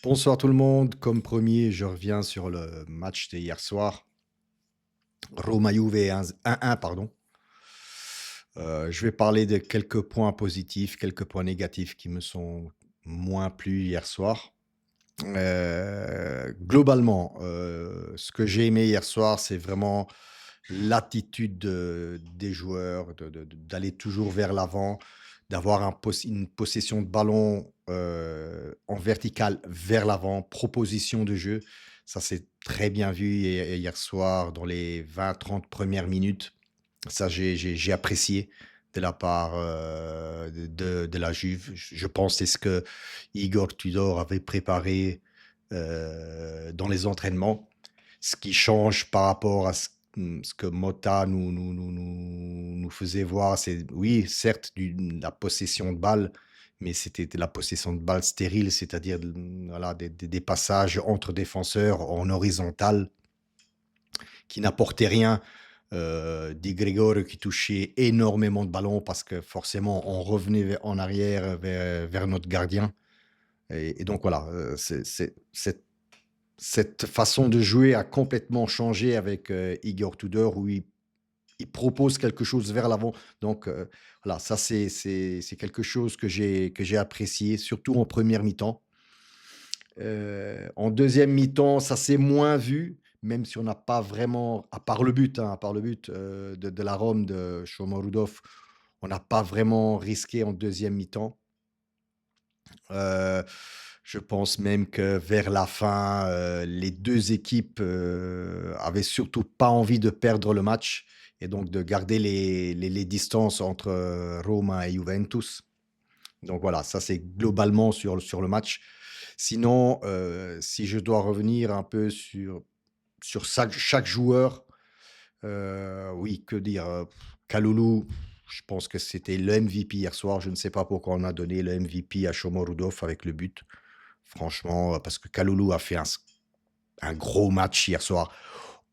Bonsoir tout le monde. Comme promis, je reviens sur le match d'hier soir. Roma-Juve 1-1, pardon. Je vais parler de quelques points positifs, quelques points négatifs qui me sont moins plu hier soir. Globalement, ce que j'ai aimé hier soir, c'est vraiment l'attitude des joueurs, d'aller toujours vers l'avant, d'avoir une possession de ballon en vertical vers l'avant, proposition de jeu. Ça, c'est très bien vu hier soir dans les 20-30 premières minutes. Ça, j'ai apprécié de la part de la Juve. Je pense que c'est ce que Igor Tudor avait préparé dans les entraînements. Ce qui change par rapport à ce que Motta nous faisait voir, c'est oui, certes, la possession de balle, mais c'était de la possession de balle stérile, c'est-à-dire voilà, des passages entre défenseurs en horizontal qui n'apportaient rien. Di Gregorio qui touchait énormément de ballons parce que forcément on revenait en arrière vers notre gardien. Et donc voilà, cette façon de jouer a complètement changé avec Igor Tudor où il propose quelque chose vers l'avant. Donc voilà, ça c'est quelque chose que j'ai apprécié, surtout en première mi-temps. En deuxième mi-temps, ça s'est moins vu, même si on n'a pas vraiment, à part le but, hein, à part le but de la Rome de Shomo, on n'a pas vraiment risqué en deuxième mi-temps. Heu, je pense même que vers la fin, les 2 équipes, avaient surtout pas envie de perdre le match et donc de garder les distances entre, Roma et Juventus. Donc voilà, ça c'est globalement sur le match. Sinon, si je dois revenir un peu sur chaque joueur, oui, que dire? Kalulu, je pense que c'était le MVP hier soir. Je ne sais pas pourquoi on a donné le MVP à Shomo avec le but. Franchement, parce que Kalulu a fait un gros match hier soir.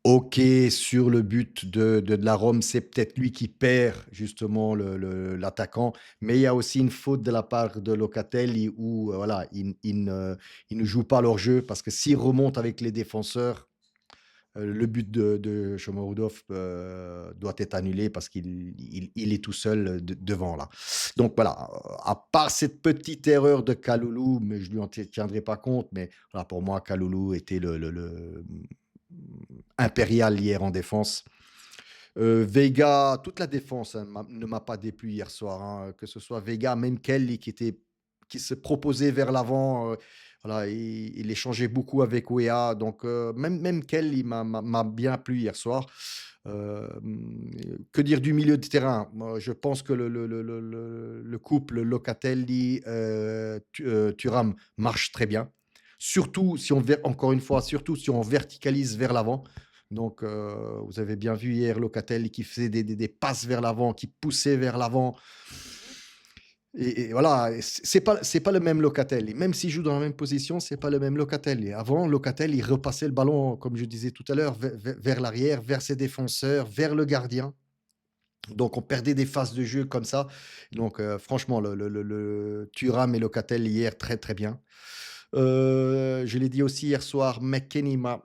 OK, sur le but de la Rome, c'est peut-être lui qui perd justement l'attaquant, mais il y a aussi une faute de la part de Locatelli où, voilà, ils ne jouent pas leur jeu parce que s'ils remontent avec les défenseurs, le but de Shomorodov, doit être annulé parce qu'il est tout seul, devant là. Donc voilà, à part cette petite erreur de Kalulu, mais je lui en tiendrai pas compte, mais voilà, pour moi, Kalulu était impérial hier en défense. Veiga, toute la défense, hein, ne m'a pas déplu hier soir, hein, que ce soit Veiga, même Kelly qui se proposait vers l'avant, voilà, il échangeait beaucoup avec Weah, donc même Kelly m'a bien plu hier soir. Que dire du milieu de terrain? Moi, je pense que le couple Locatelli, Thuram marche très bien. Surtout si on ver encore une fois, surtout si on verticalise vers l'avant. Donc, vous avez bien vu hier Locatelli qui faisait des passes vers l'avant, qui poussait vers l'avant. Et voilà, et c'est pas le même Locatelli. Même s'il joue dans la même position, c'est pas le même Locatelli. Avant, Locatelli, il repassait le ballon, comme je disais tout à l'heure, vers l'arrière, vers ses défenseurs, vers le gardien. Donc, on perdait des phases de jeu comme ça. Donc, franchement, le Thuram et Locatelli hier, très très bien. Je l'ai dit aussi hier soir, McKennie m'a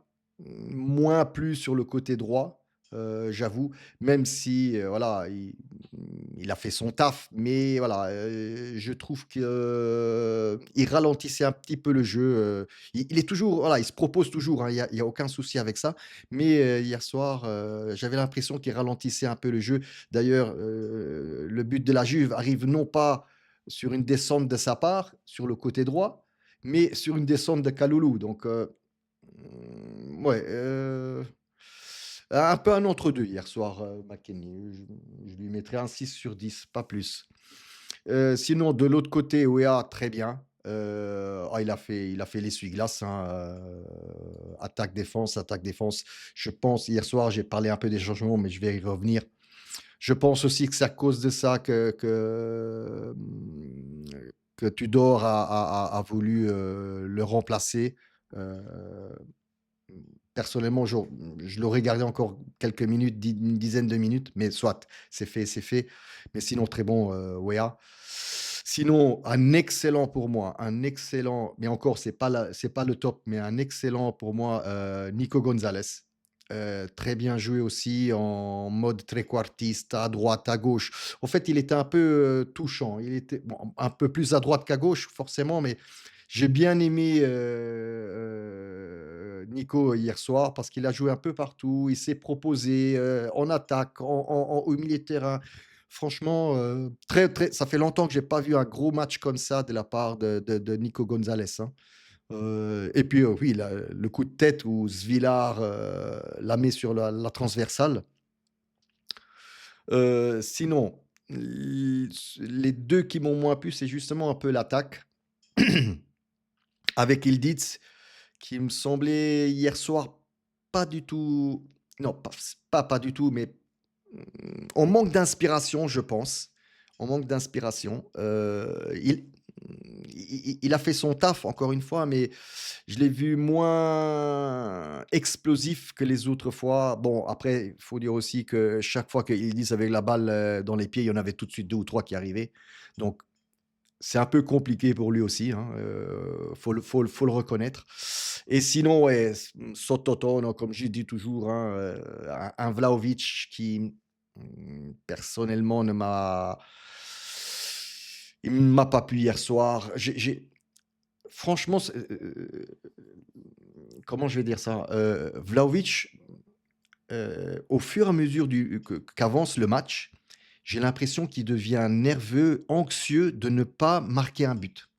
moins plu sur le côté droit, j'avoue, même si, voilà, il a fait son taf, mais voilà, je trouve qu'il ralentissait un petit peu le jeu, il est toujours voilà, il se propose toujours, hein, il y a aucun souci avec ça, mais hier soir, j'avais l'impression qu'il ralentissait un peu le jeu. D'ailleurs, le but de la Juve arrive non pas sur une descente de sa part, sur le côté droit, mais sur une descente de Kalulu, donc ouais, un peu un entre-deux hier soir, McKennie. Je lui mettrais un 6 sur 10, pas plus. Sinon de l'autre côté, Weah, très bien. Il a fait l'essuie-glace, hein, attaque, défense, attaque, défense. Je pense hier soir, j'ai parlé un peu des changements, mais je vais y revenir. Je pense aussi que c'est à cause de ça que Tudor a voulu, le remplacer. Heu, personnellement, je l'aurais gardé encore quelques minutes, une dizaine de minutes, mais soit, c'est fait, c'est fait. Mais sinon très bon, Weah. Sinon, un excellent pour moi, un excellent, mais encore c'est pas le top, mais un excellent pour moi, Nico Gonzalez. Très bien joué aussi en mode trequartiste, à droite, à gauche. En fait, il était un peu, touchant. Il était bon, un peu plus à droite qu'à gauche forcément, mais j'ai bien aimé, Nico hier soir parce qu'il a joué un peu partout. Il s'est proposé, en attaque, au milieu de terrain. Franchement, très, très ça fait longtemps que j'ai pas vu un gros match comme ça de la part de Nico Gonzalez, hein. Et puis, oui, le coup de tête où Svilar, la met sur la transversale. Sinon, les 2 qui m'ont moins plu, c'est justement un peu l'attaque avec Yildiz qui me semblait hier soir pas du tout, non, pas du tout, mais on manque d'inspiration, je pense. On manque d'inspiration. Il a fait son taf, encore une fois, mais je l'ai vu moins explosif que les autres fois. Bon, après, il faut dire aussi que chaque fois qu'Yildiz avait la balle, dans les pieds, il y en avait tout de suite 2 ou 3 qui arrivaient. Donc c'est un peu compliqué pour lui aussi, hein, faut le reconnaître. Et sinon, ouais, Sottotono, comme je dis toujours, hein, un Vlahovic qui, personnellement il m'a pas plu hier soir. J'ai franchement, comment je vais dire ça? Vlahovic, au fur et à mesure qu'avance le match, j'ai l'impression qu'il devient nerveux, anxieux de ne pas marquer un but.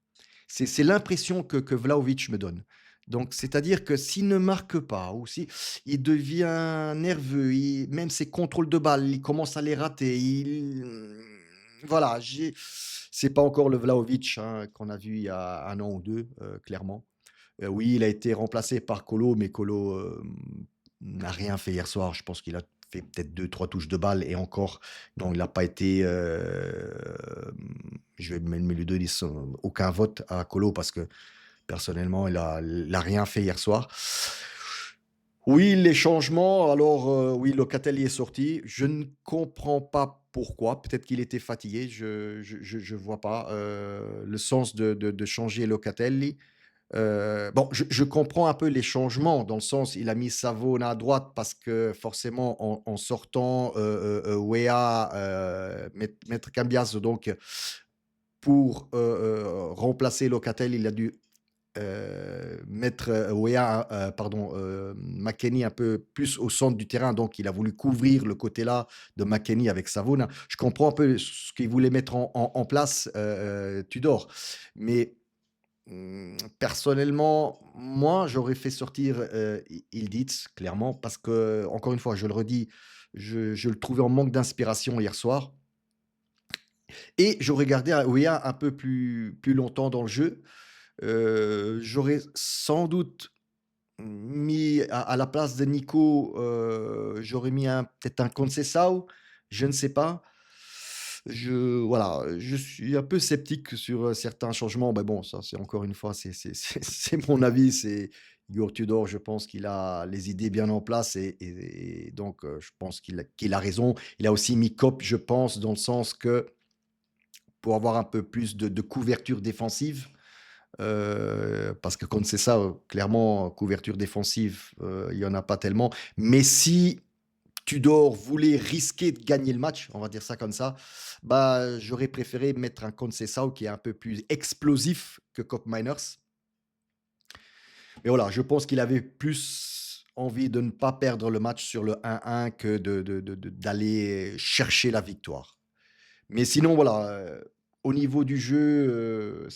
C'est l'impression que Vlahovic me donne. Donc c'est-à-dire que s'il ne marque pas ou si il devient nerveux, même ses contrôles de balle, il commence à les rater, voilà, c'est pas encore le Vlahovic, hein, qu'on a vu il y a 1 an ou 2, clairement. Oui, il a été remplacé par Kolo, mais Kolo, n'a rien fait hier soir. Je pense qu'il a fait peut-être 2 3 touches de balle et encore, non, il n'a pas été, je vais même lui donner aucun vote à Kolo parce que personnellement, il a rien fait hier soir. Oui, les changements, alors, oui, Locatelli est sorti. Je ne comprends pas pourquoi. Peut-être qu'il était fatigué, je vois pas, le sens de changer Locatelli. Bon, je comprends un peu les changements dans le sens, il a mis Savona à droite parce que forcément en sortant, Weah, mettre Cambias donc pour, remplacer Locatelli, il a dû, mettre, Weah, pardon, McKennie un peu plus au centre du terrain, donc il a voulu couvrir le côté-là de McKennie avec Savona. Je comprends un peu ce qu'il voulait mettre en place, Tudor, mais personnellement, moi, j'aurais fait sortir, Yildiz, clairement, parce que encore une fois, je le redis, je le trouvais en manque d'inspiration hier soir et j'aurais gardé Weah un peu plus longtemps dans le jeu. J'aurais sans doute mis à la place de Nico, j'aurais mis peut-être un Conceição, je ne sais pas. Voilà, je suis un peu sceptique sur, certains changements. Mais bon, ça, c'est encore une fois, c'est mon avis. C'est Igor Tudor, je pense qu'il a les idées bien en place et donc je pense qu'il a raison. Il a aussi mis Kop, je pense, dans le sens que pour avoir un peu plus de couverture défensive, parce que quand c'est ça, clairement, couverture défensive, il y en a pas tellement. Mais si Tudor voulait risquer de gagner le match, on va dire ça comme ça, bah, j'aurais préféré mettre un Conceição qui est un peu plus explosif que Koopmeiners. Mais voilà, je pense qu'il avait plus envie de ne pas perdre le match sur le 1-1 que d'aller chercher la victoire. Mais sinon, voilà, au niveau du jeu,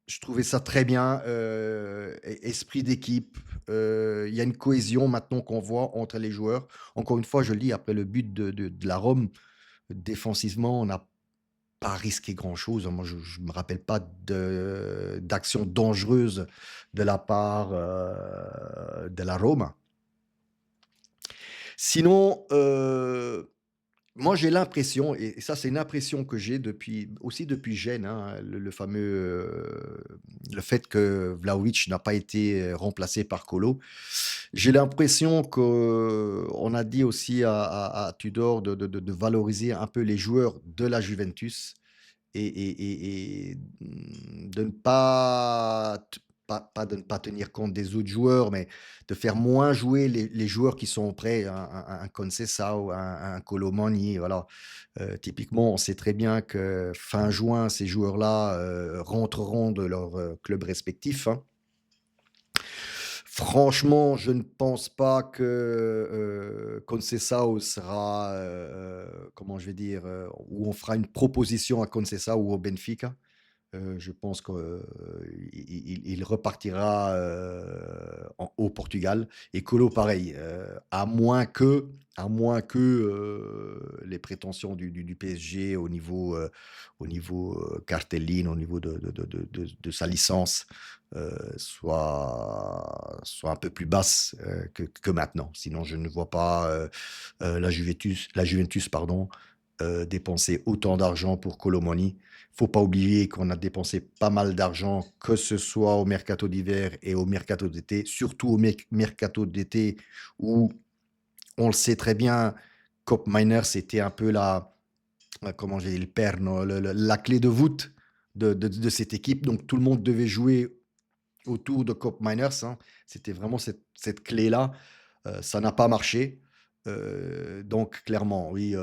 je trouvais ça très bien, esprit d'équipe, il y a une cohésion maintenant qu'on voit entre les joueurs. Encore une fois, je le dis, après le but de la Rome, défensivement, on n'a pas risqué grand-chose. Moi, je me rappelle pas d'action dangereuse de la part, de la Rome. Sinon, moi, j'ai l'impression et ça, c'est une impression que j'ai depuis Gênes, hein, le fameux, le fait que Vlahovic n'a pas été, remplacé par Kolo. J'ai l'impression qu'on a dit aussi à Tudor de valoriser un peu les joueurs de la Juventus de ne pas t pas de ne pas tenir compte des autres joueurs, mais de faire moins jouer les joueurs qui sont prêts, un Conceição, un Kolo Muani, voilà. Typiquement, on sait très bien que fin juin, ces joueurs-là, rentreront de leur, club respectif, hein. Franchement, je ne pense pas que, Conceição sera, comment je vais dire? Où on fera une proposition à Conceição ou au Benfica. Je pense qu'il repartira, au Portugal et Colo pareil, à moins que, les prétentions du PSG au niveau, Cartellino, au niveau de sa licence, soient un peu plus basses, que maintenant. Sinon je ne vois pas, la Juventus pardon, dépenser autant d'argent pour Kolo Muani. Faut pas oublier qu'on a dépensé pas mal d'argent, que ce soit au mercato d'hiver et au mercato d'été, surtout au mercato d'été où on le sait très bien, Kopp Miners c'était un peu comment j'ai dit, le perno, la clé de voûte de cette équipe. Donc tout le monde devait jouer autour de Kopp Miners, hein. C'était vraiment cette clé-là. Ça n'a pas marché. Donc clairement, oui,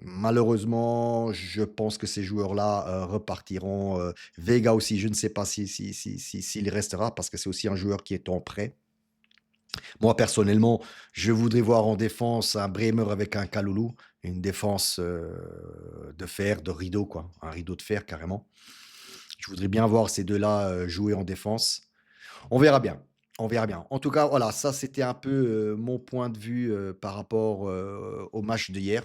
malheureusement, je pense que ces joueurs-là, repartiront, Vega aussi, je ne sais pas s'il restera parce que c'est aussi un joueur qui est en prêt. Moi, personnellement, je voudrais voir en défense un Bremer avec un Kalulu, une défense, de fer, de rideau quoi, un rideau de fer carrément. Je voudrais bien voir ces 2 là, jouer en défense. On verra bien, on verra bien. En tout cas, voilà, ça c'était un peu, mon point de vue, par rapport, au match d'hier.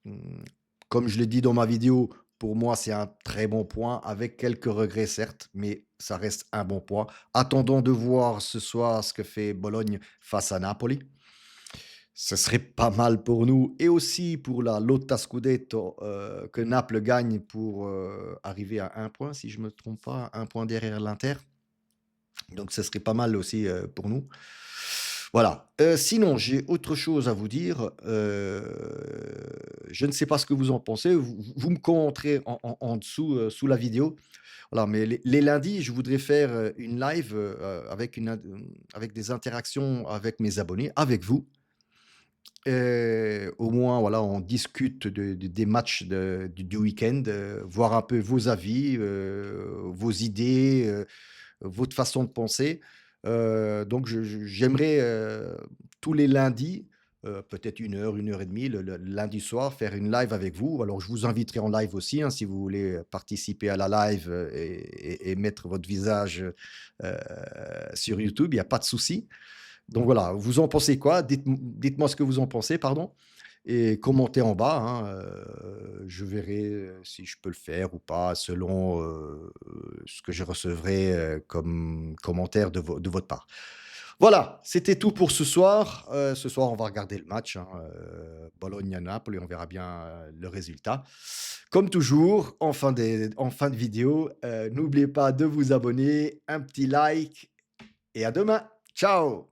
Mmh, Comme je l'ai dit dans ma vidéo, pour moi, c'est un très bon point, avec quelques regrets certes, mais ça reste un bon point. Attendons de voir ce soir ce que fait Bologne face à Napoli. Ce serait pas mal pour nous et aussi pour la lotta scudetto, que Naples gagne pour, arriver à un point, si je me trompe pas, un point derrière l'Inter. Donc ce serait pas mal aussi, pour nous. Voilà, sinon j'ai autre chose à vous dire, je ne sais pas ce que vous en pensez, vous me commenterez en dessous, sous la vidéo. Voilà, mais les lundis, je voudrais faire, une live, avec des interactions avec mes abonnés, avec vous. Au moins, voilà, on discute des matchs du week-end, voir un peu vos avis, vos idées, votre façon de penser. Donc j'aimerais, tous les lundis, peut-être une heure et demie, le lundi soir, faire une live avec vous. Alors je vous inviterai en live aussi, hein, si vous voulez, participer à la live, et mettre votre visage, sur YouTube, il y a pas de souci. Donc voilà, vous en pensez quoi? Dites-moi ce que vous en pensez, pardon, et commentez en bas, hein, je verrai, si je peux le faire ou pas selon, ce que je recevrai, comme commentaire de votre part. Voilà, c'était tout pour ce soir. Ce soir, on va regarder le match, hein, Bologne-Naples et on verra bien, le résultat. Comme toujours, en fin de vidéo, n'oubliez pas de vous abonner, un petit like et à demain. Ciao!